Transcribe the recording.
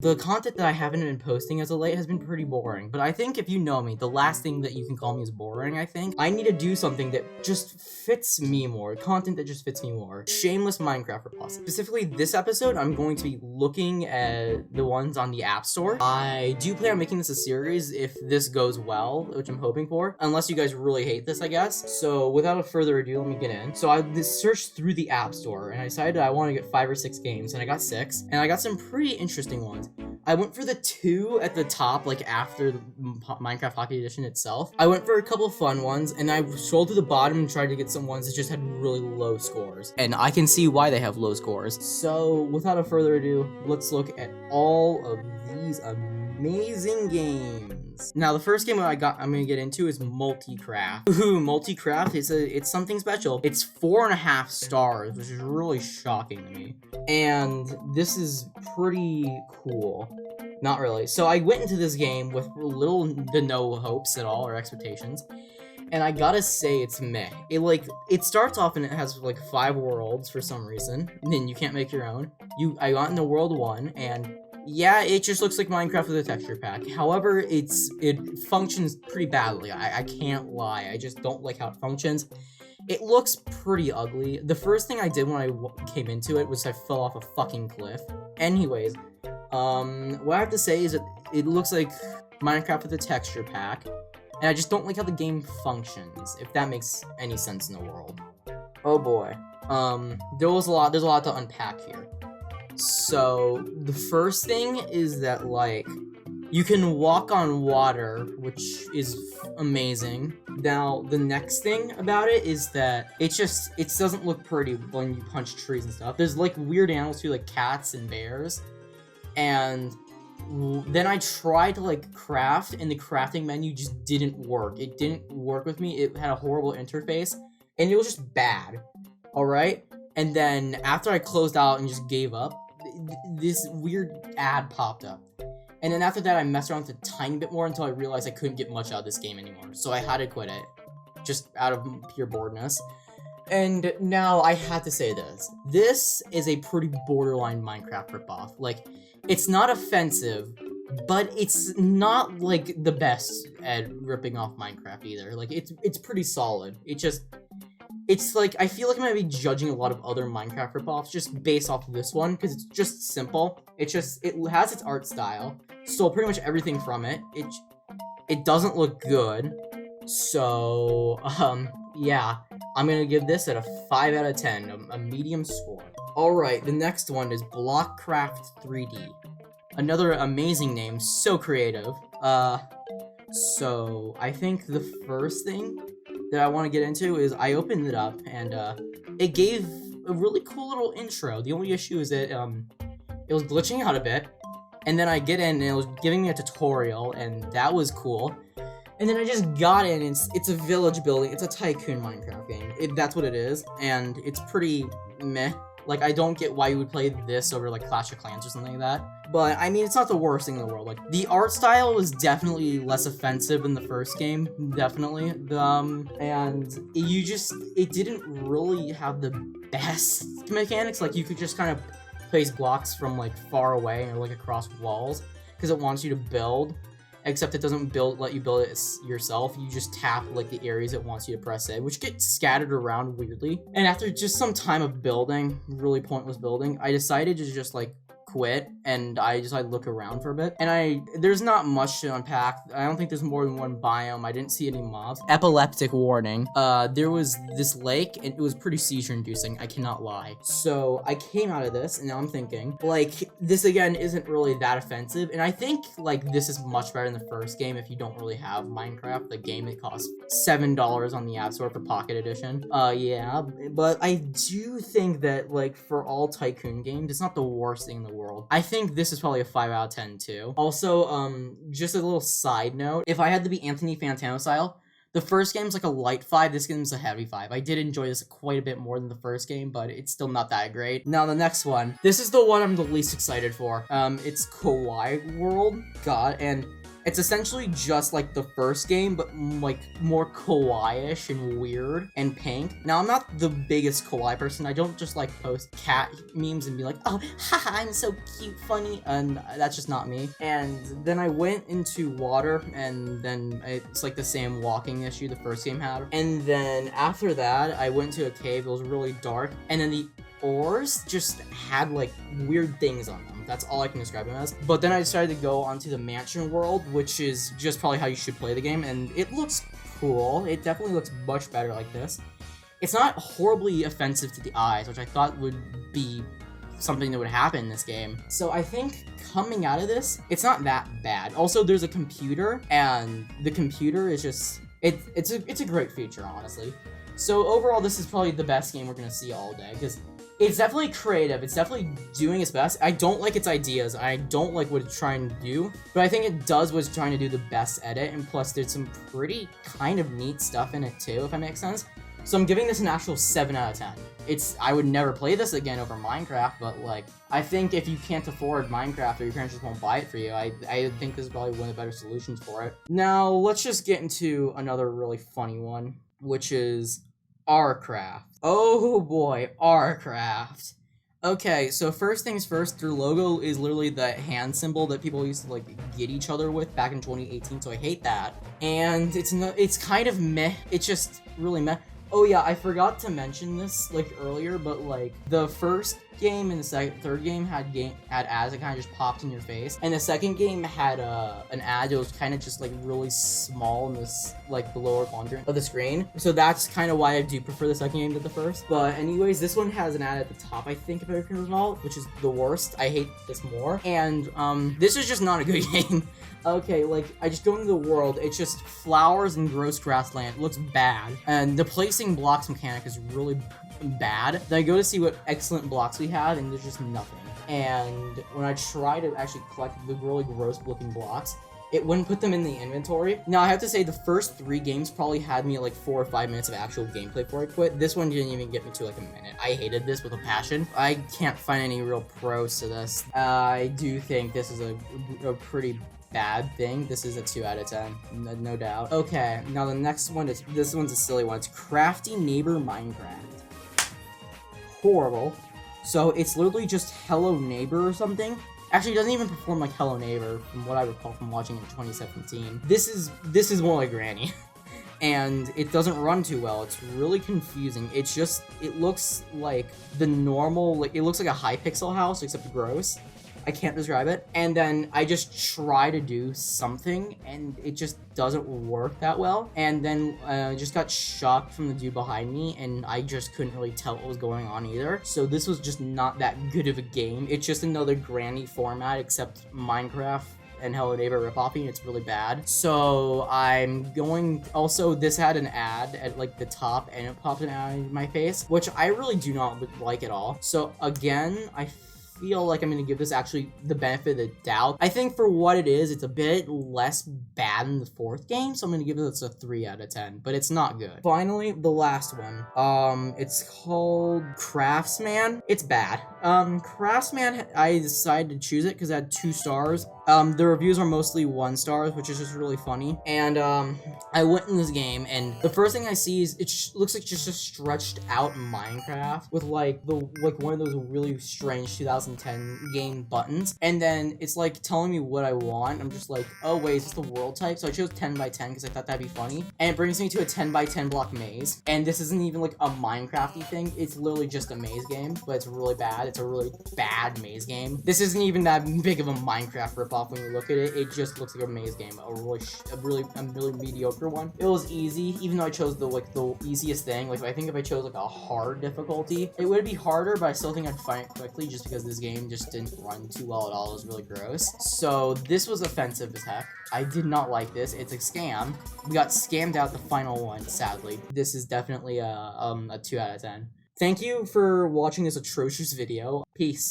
The content that I haven't been posting as of late has been pretty boring, but I think if you know me, the last thing that you can call me is boring, I think. I need to do something that just fits me more, content that just fits me more. Shameless Minecraft repository. Specifically this episode, I'm going to be looking at the ones on the App Store. I do plan on making this a series if this goes well, which I'm hoping for, unless you guys really hate this, I guess. So without further ado, let me get in. So I searched through the App Store, and I decided I want to get 5 or 6 games, and I got 6, and I got some pretty interesting ones. I went for the 2 at the top, like after the Minecraft Pocket Edition itself. I went for a couple fun ones, and I scrolled to the bottom and tried to get some ones that just had really low scores. And I can see why they have low scores. So, without further ado, let's look at all of these amazing games. Now, the first game I'm gonna get into is Multicraft. Ooh, Multicraft it's something special. It's 4.5 stars, which is really shocking to me. And this is pretty cool. Not really. So I went into this game with little to no hopes at all or expectations. And I gotta say it's meh. It starts off and it has like 5 worlds for some reason. And then you can't make your own. I got into world 1 and yeah, it just looks like Minecraft with a texture pack. However, it functions pretty badly. I can't lie. I just don't like how it functions. It looks pretty ugly. The first thing I did when I came into it was I fell off a fucking cliff. Anyways, what I have to say is that it looks like Minecraft with a texture pack. And I just don't like how the game functions, if that makes any sense in the world. Oh boy. There's a lot to unpack here. So, the first thing is that, like, you can walk on water, which is amazing. Now, the next thing about it is that it doesn't look pretty when you punch trees and stuff. There's, like, weird animals too, like cats and bears. And then I tried to, like, craft, and the crafting menu just didn't work. It didn't work with me. It had a horrible interface, and it was just bad. Alright? And then, after I closed out and just gave up, this weird ad popped up. And then after that, I messed around with it a tiny bit more until I realized I couldn't get much out of this game anymore. So I had to quit it, just out of pure boredness. And now I have to say this. This is a pretty borderline Minecraft ripoff. Like, it's not offensive, but it's not, like, the best at ripping off Minecraft either. Like, it's pretty solid. It's like, I feel like I might be judging a lot of other Minecraft ripoffs just based off of this one, because it's just simple. It has its art style, stole pretty much everything from it. It doesn't look good, so, yeah. I'm gonna give this at a 5 out of 10, a medium score. Alright, the next one is Blockcraft 3D. Another amazing name, so creative. So, I think the first thing that I want to get into is I opened it up and it gave a really cool little intro. The only issue is that it was glitching out a bit, and then I get in and it was giving me a tutorial, and that was cool. And then I just got in, and it's a village building. It's a tycoon Minecraft game. That's what it is, and it's pretty meh. Like, I don't get why you would play this over, like, Clash of Clans or something like that. But, I mean, it's not the worst thing in the world. Like, the art style was definitely less offensive than the first game. Definitely. And it didn't really have the best mechanics. Like, you could just kind of place blocks from, like, far away or, like, across walls. Because it wants you to build. Except it doesn't let you build it yourself. You just tap, like, the areas it wants you to press in, which get scattered around weirdly. And after just some time of building, really pointless building, I decided to just, like, quit, and I decided to look around for a bit. And there's not much to unpack. I don't think there's more than one biome. I didn't see any mobs. Epileptic warning. There was this lake, and it was pretty seizure-inducing, I cannot lie. So, I came out of this, and now I'm thinking, like, this again isn't really that offensive, and I think, like, this is much better than the first game if you don't really have Minecraft, the game that costs $7 on the App Store for Pocket Edition. Yeah, but I do think that, like, for all tycoon games, it's not the worst thing in the world. I think this is probably a 5 out of 10 too. Also, just a little side note, if I had to be Anthony Fantano style, the first game's like a light 5, this game's a heavy 5. I did enjoy this quite a bit more than the first game, but it's still not that great. Now the next one. This is the one I'm the least excited for. It's Kawaii World. God, and It's essentially just like the first game, but like more kawaii-ish and weird and pink. Now, I'm not the biggest kawaii person. I don't just like post cat memes and be like, oh, haha, I'm so cute, funny, and that's just not me. And then I went into water, and then it's like the same walking issue the first game had. And then after that, I went to a cave. It was really dark, and then the ores just had like weird things on them. That's all I can describe them as. But then I decided to go onto the mansion world, which is just probably how you should play the game, and it looks cool. It definitely looks much better like this. It's not horribly offensive to the eyes, which I thought would be something that would happen in this game. So I think coming out of this, it's not that bad. Also, there's a computer, and the computer is just it's a great feature, honestly. So overall, this is probably the best game we're gonna see all day, because it's definitely creative. It's definitely doing its best. I don't like its ideas. I don't like what it's trying to do, but I think it does what it's trying to do the best at it, and plus there's some pretty kind of neat stuff in it too, if that makes sense. So I'm giving this an actual 7 out of 10. I would never play this again over Minecraft, but like, I think if you can't afford Minecraft or your parents just won't buy it for you, I think this is probably one of the better solutions for it. Now, let's just get into another really funny one, which is Rcraft. Oh boy, Rcraft. Okay, so first things first, their logo is literally the hand symbol that people used to like get each other with back in 2018, so I hate that. And it's kind of meh. It's just really meh. Oh yeah, I forgot to mention this like earlier, but like the first game and the third game had ads that kind of just popped in your face, and the second game had an ad that was kind of just like really small in this like the lower quadrant of the screen. So that's kind of why I do prefer the second game to the first. But anyways, this one has an ad at the top, I think, if I recall, which is the worst. I hate this more, and this is just not a good game. Okay, like, I just go into the world, it's just flowers and gross grassland. It looks bad. And the placing blocks mechanic is really bad. Then I go to see what excellent blocks we had, and there's just nothing. And when I try to actually collect the really gross looking blocks, it wouldn't put them in the inventory. Now, I have to say, the first 3 games probably had me like 4 or 5 minutes of actual gameplay before I quit. This one didn't even get me to like a minute. I hated this with a passion. I can't find any real pros to this. I do think this is a pretty bad thing. This is a 2 out of 10, no doubt. Okay, now the next one is, this one's a silly one. It's Crafty Neighbor Minecraft. Horrible. So it's literally just Hello Neighbor or something. Actually, it doesn't even perform like Hello Neighbor from what I recall from watching it in 2017. This is more like Granny. And it doesn't run too well. It's really confusing. It looks like the normal, like, it looks like a Hypixel house, except gross. I can't describe it. And then I just try to do something, and it just doesn't work that well. And then I just got shocked from the dude behind me, and I just couldn't really tell what was going on either. So this was just not that good of a game. It's just another Granny format, except Minecraft and Hello Neighbor rip-offing. It's really bad. So I'm going, also this had an ad at like the top, and it popped an ad in my face, which I really do not like at all. So again, I feel like I'm going to give this actually the benefit of the doubt. I think for what it is, it's a bit less bad than the 4th game, so I'm going to give this a 3 out of 10, but it's not good. Finally, the last one. It's called Craftsman. It's bad. Craftsman, I decided to choose it because it had 2 stars. The reviews are mostly 1 stars, which is just really funny. And, I went in this game, and the first thing I see is it looks like just a stretched out Minecraft with like one of those really strange 2010 game buttons. And then it's like telling me what I want. I'm just like, oh wait, is this the world type? So I chose 10 by 10 because I thought that'd be funny. And it brings me to a 10 by 10 block maze. And this isn't even like a Minecrafty thing. It's literally just a maze game, but it's really bad. It's a really bad maze game. This isn't even that big of a Minecraft ripoff when you look at it. It just looks like a maze game, a really mediocre one. It was easy, even though I chose the easiest thing. Like, I think if I chose like a hard difficulty, it would be harder, but I still think I'd find it quickly just because this game just didn't run too well at all. It was really gross. So this was offensive as heck. I did not like this. It's a scam. We got scammed out the final one, sadly. This is definitely a 2 out of 10. Thank you for watching this atrocious video. Peace.